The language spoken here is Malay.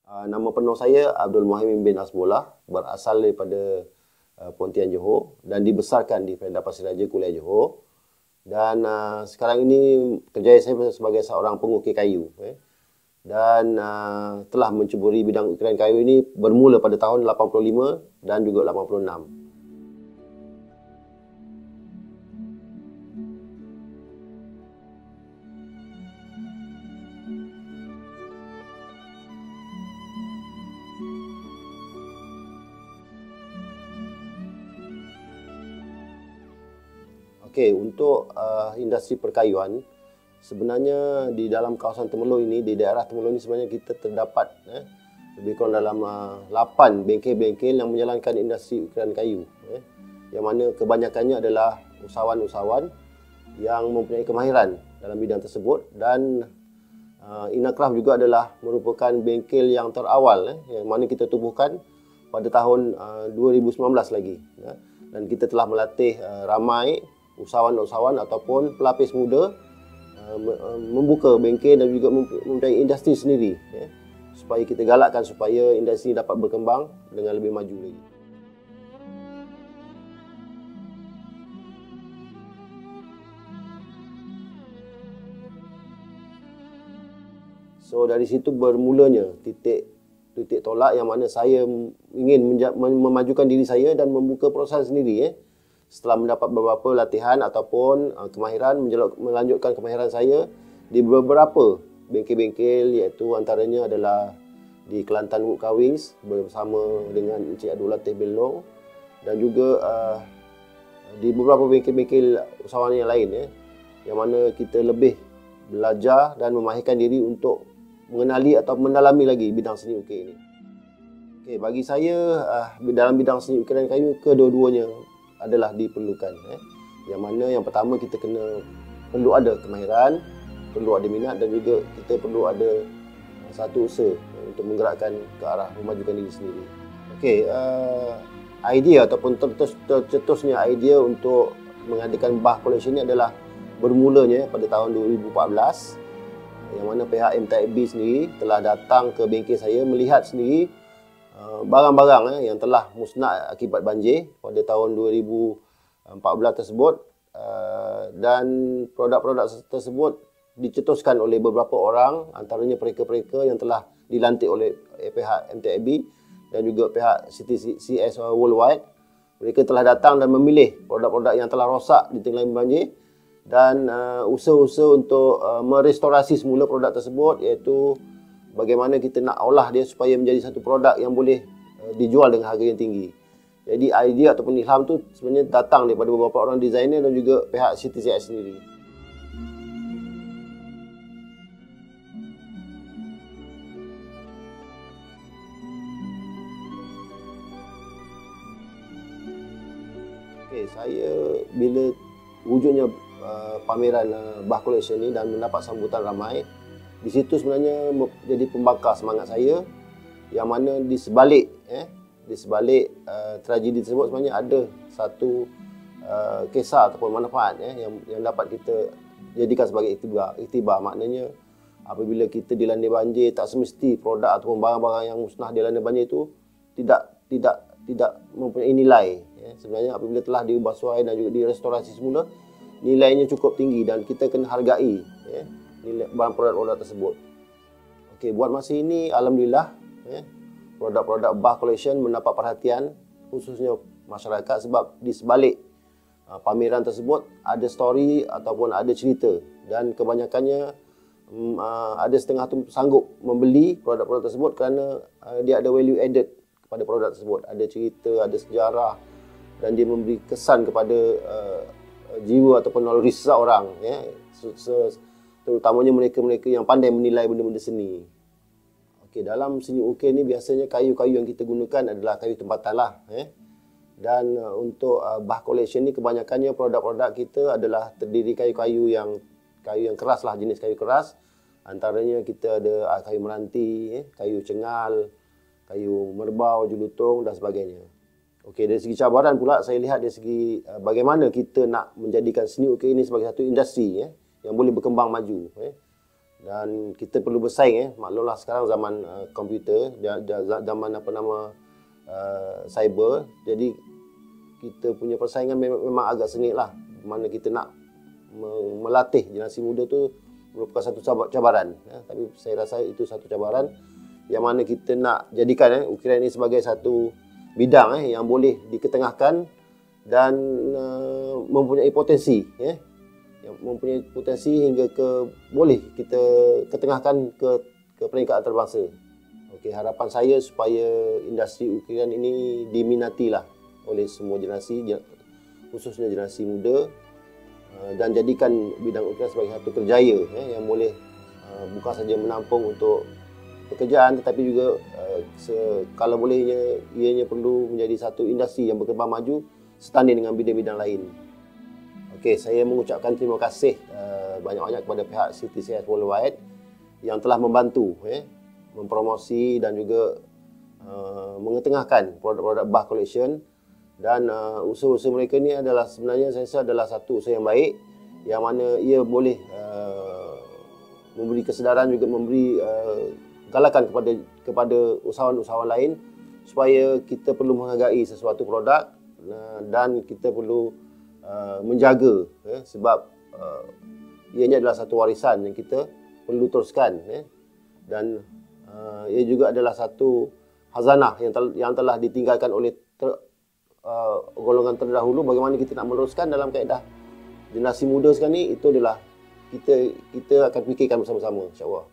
Nama penuh saya Abdul Muhaimin bin Hasbullah, berasal daripada Pontian Johor dan dibesarkan di Perendah Pasir Raja, Kuliah Johor. Dan sekarang ini kerjaya saya sebagai seorang pengukir kayu. Dan telah mencuburi bidang ukiran kayu ini bermula pada tahun 85 dan juga 86. Okey, untuk industri perkayuan, sebenarnya di dalam kawasan Temerloh ini, di daerah Temerloh ini sebenarnya kita terdapat lebih kurang dalam 8 bengkel-bengkel yang menjalankan industri ukiran kayu. Yang mana kebanyakannya adalah usahawan-usahawan yang mempunyai kemahiran dalam bidang tersebut. Dan Inacraft juga adalah merupakan bengkel yang terawal yang mana kita tubuhkan pada tahun 2019 lagi. Dan kita telah melatih ramai usahawan-usahawan ataupun pelapis muda membuka bengkel dan juga mempunyai industri sendiri, supaya kita galakkan supaya industri dapat berkembang dengan lebih maju lagi. So dari situ bermulanya titik tolak yang mana saya ingin memajukan diri saya dan membuka perusahaan sendiri. Setelah mendapat beberapa latihan ataupun kemahiran, melanjutkan kemahiran saya di beberapa bengkel-bengkel, iaitu antaranya adalah di Kelantan Wood Carvings bersama dengan Encik Abdul Latif bin Long, dan juga di beberapa bengkel-bengkel usahawan yang lain, yang mana kita lebih belajar dan memahirkan diri untuk mengenali atau mendalami lagi bidang seni ukir ini. Okay, bagi saya dalam bidang seni ukiran kayu, kedua-duanya adalah diperlukan. Yang mana yang pertama kita perlu ada kemahiran, perlu ada minat, dan juga kita perlu ada satu usaha untuk menggerakkan ke arah memajukan diri sendiri. Okey, idea ataupun tercetusnya idea untuk mengadakan Bah Collection ini adalah bermulanya pada tahun 2014, yang mana pihak MTIB sendiri telah datang ke bengkel saya melihat sendiri barang-barang yang telah musnah akibat banjir pada tahun 2014 tersebut, dan produk-produk tersebut dicetuskan oleh beberapa orang, antaranya mereka-mereka yang telah dilantik oleh pihak MTIB dan juga pihak CS Worldwide. Mereka telah datang dan memilih produk-produk yang telah rosak di tenggelam banjir, dan usaha-usaha untuk merestorasi semula produk tersebut, iaitu bagaimana kita nak olah dia supaya menjadi satu produk yang boleh dijual dengan harga yang tinggi. Jadi idea ataupun ilham tu sebenarnya datang daripada beberapa orang designer dan juga pihak CTCS sendiri. Okey, saya bila wujudnya pameran Bah Collection ni dan mendapat sambutan ramai, di situ sebenarnya jadi pembakar semangat saya, yang mana di sebalik tragedi tersebut sebenarnya ada satu kisah ataupun manfaat yang dapat kita jadikan sebagai iktibar. Maknanya apabila kita dilanda banjir, tak semesti produk ataupun barang-barang yang musnah dilanda banjir itu tidak mempunyai nilai. Sebenarnya apabila telah dibasuh air dan juga direstorasi semula, nilainya cukup tinggi dan kita kena hargai barang produk-produk tersebut. Okey, buat masa ini alhamdulillah produk-produk Bah Collection mendapat perhatian khususnya masyarakat, sebab di sebalik pameran tersebut ada story ataupun ada cerita, dan kebanyakannya ada setengah tu sanggup membeli produk-produk tersebut kerana dia ada value added kepada produk tersebut, ada cerita, ada sejarah, dan dia memberi kesan kepada jiwa ataupun naluri seseorang, terutamanya mereka-mereka yang pandai menilai benda-benda seni. Okey, dalam seni ukir ni biasanya kayu-kayu yang kita gunakan adalah kayu tempatan lah. Dan untuk Bah Collection ni kebanyakannya produk-produk kita adalah terdiri kayu yang keras lah, jenis kayu keras. Antaranya kita ada kayu meranti, kayu cengal, kayu merbau, julutong dan sebagainya. Okey, dari segi cabaran pula saya lihat dari segi bagaimana kita nak menjadikan seni ukir ini sebagai satu industri yang boleh berkembang maju. dan kita perlu bersaing. Maklumlah sekarang zaman komputer, zaman cyber. Jadi kita punya persaingan memang agak sengit lah. Mana kita nak melatih generasi muda tu merupakan satu cabaran. Tapi saya rasa itu satu cabaran yang mana kita nak jadikan ukiran ini sebagai satu bidang yang boleh diketengahkan dan mempunyai potensi, yang mempunyai potensi hingga boleh kita ketengahkan ke peringkat antarabangsa. Okey, harapan saya supaya industri ukiran ini diminatilah oleh semua generasi, khususnya generasi muda, dan jadikan bidang ukiran sebagai satu kerjaya yang boleh bukan saja menampung untuk pekerjaan, tetapi juga kalau bolehnya ianya perlu menjadi satu industri yang berkembang maju setanding dengan bidang-bidang lain. Okey, saya mengucapkan terima kasih banyak-banyak kepada pihak CTCS Worldwide yang telah membantu mempromosi dan juga mengetengahkan produk-produk Bah Collection, dan usaha-usaha mereka ni adalah sebenarnya saya rasa adalah satu usaha yang baik yang mana ia boleh memberi kesedaran, juga memberi galakan kepada usahawan-usahawan lain supaya kita perlu menghargai sesuatu produk dan kita perlu menjaga sebab ianya adalah satu warisan yang kita perlu teruskan dan ia juga adalah satu khazanah yang telah ditinggalkan oleh golongan terdahulu. Bagaimana kita nak meneruskan dalam kaedah generasi muda sekarang ni, itu adalah kita akan fikirkan bersama-sama, insya-Allah.